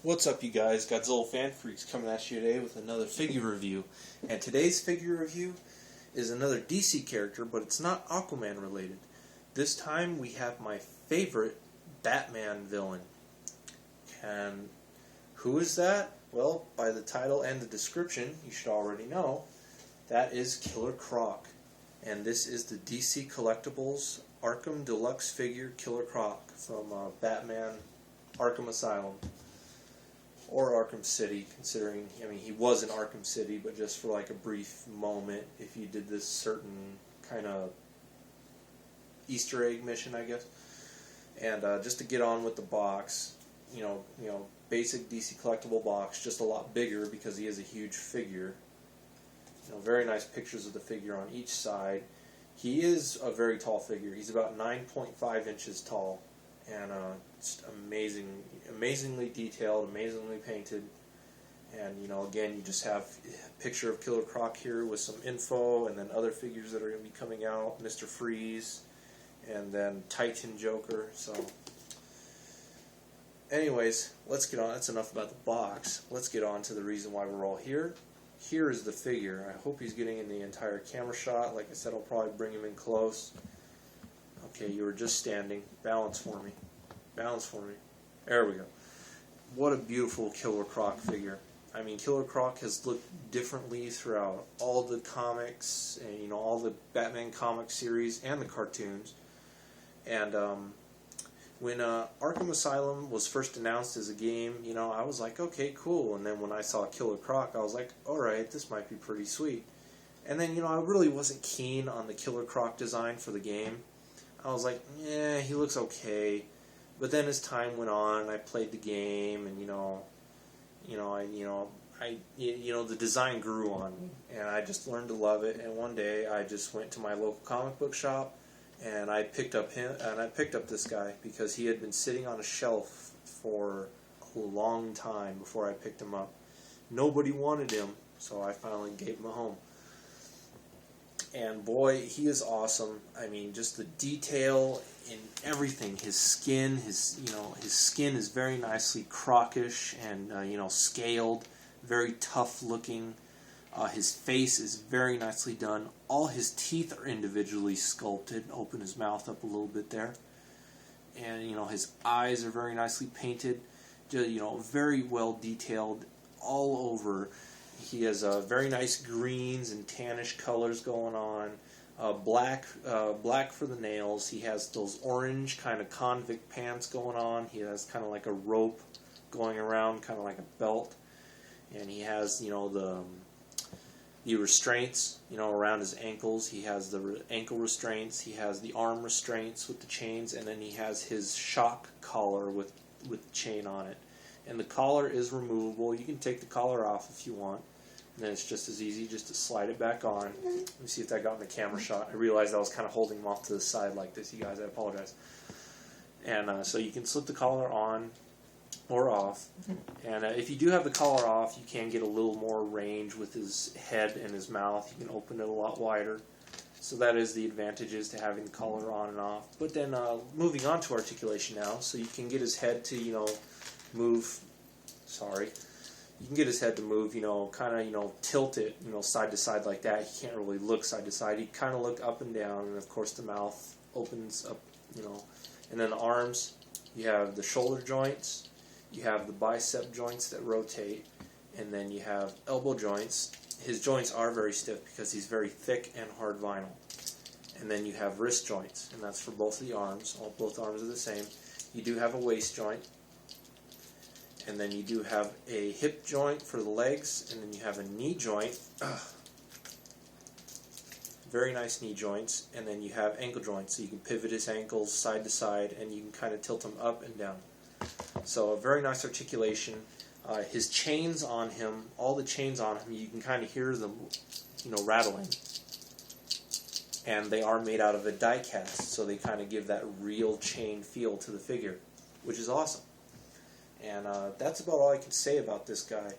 What's up, you guys? Godzilla Fan Freaks coming at you today with another figure review. And today's figure review is another DC character, but it's not Aquaman related. This time we have my favorite Batman villain. And who is that? Well, by the title and the description, you should already know. That is Killer Croc. And this is the DC Collectables Arkham Deluxe figure Killer Croc from Batman Arkham Asylum. Or Arkham City, considering, he was in Arkham City, but just for like a brief moment, if you did this certain kind of Easter egg mission, I guess. And just to get on with the box, basic DC collectible box, just a lot bigger because he is a huge figure. Very nice pictures of the figure on each side. He is a very tall figure. He's about 9.5 inches tall. And just amazingly detailed, amazingly painted. And, again, you just have a picture of Killer Croc here with some info, and then other figures that are going to be coming out, Mr. Freeze, and then Titan Joker. So, anyways, let's get on. That's enough about the box. Let's get on to the reason why we're all here. Here is the figure. I hope he's getting in the entire camera shot. Like I said, I'll probably bring him in close. Okay, you were just standing. Balance for me. Balance for me. There we go. What a beautiful Killer Croc figure. Killer Croc has looked differently throughout all the comics and, all the Batman comic series and the cartoons. And when Arkham Asylum was first announced as a game, I was like, okay, cool. And then when I saw Killer Croc, I was like, alright, this might be pretty sweet. And then, I really wasn't keen on the Killer Croc design for the game. I was like, yeah, he looks okay. But then as time went on, I played the game, and the design grew on me, and I just learned to love it. And one day, I just went to my local comic book shop, and I picked up this guy because he had been sitting on a shelf for a long time before I picked him up. Nobody wanted him, so I finally gave him a home. And boy, he is awesome. Just the detail in everything. His skin, his skin is very nicely crockish and scaled, very tough looking. His face is very nicely done. All his teeth are individually sculpted. Open his mouth up a little bit there, and his eyes are very nicely painted. Very well detailed all over. He has very nice greens and tannish colors going on. Black for the nails. He has those orange kind of convict pants going on. He has kind of like a rope going around, kind of like a belt. And he has, the restraints, around his ankles. He has the ankle restraints. He has the arm restraints with the chains. And then he has his shock collar with the chain on it. And the collar is removable. You can take the collar off if you want. And then it's just as easy just to slide it back on. Let me see if that got in the camera shot. I realized I was kind of holding him off to the side like this, you guys. I apologize. And so you can slip the collar on or off. And if you do have the collar off, you can get a little more range with his head and his mouth. You can open it a lot wider. So that is the advantages to having the collar on and off. But then moving on to articulation now. So you can get his head to, move. Sorry. You can get his head to move, kind of, tilt it, side to side like that. He can't really look side to side. He kind of look up and down, and of course the mouth opens up, And then the arms, you have the shoulder joints, you have the bicep joints that rotate, and then you have elbow joints. His joints are very stiff because he's very thick and hard vinyl. And then you have wrist joints, and that's for both of the arms. Both arms are the same. You do have a waist joint. And then you do have a hip joint for the legs, and then you have a knee joint. Very nice knee joints. And then you have ankle joints, so you can pivot his ankles side to side, and you can kind of tilt them up and down. So a very nice articulation. His chains on him, all the chains on him, you can kind of hear them, rattling. And they are made out of a die cast, so they kind of give that real chain feel to the figure, which is awesome. And that's about all I can say about this guy.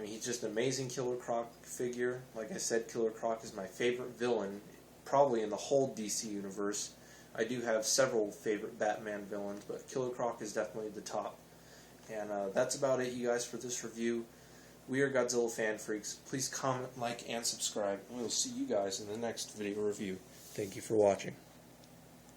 He's just an amazing Killer Croc figure. Like I said, Killer Croc is my favorite villain, probably in the whole DC universe. I do have several favorite Batman villains, but Killer Croc is definitely the top. And that's about it, you guys, for this review. We are Godzilla Fan Freaks. Please comment, like, and subscribe. And we'll see you guys in the next video review. Thank you for watching.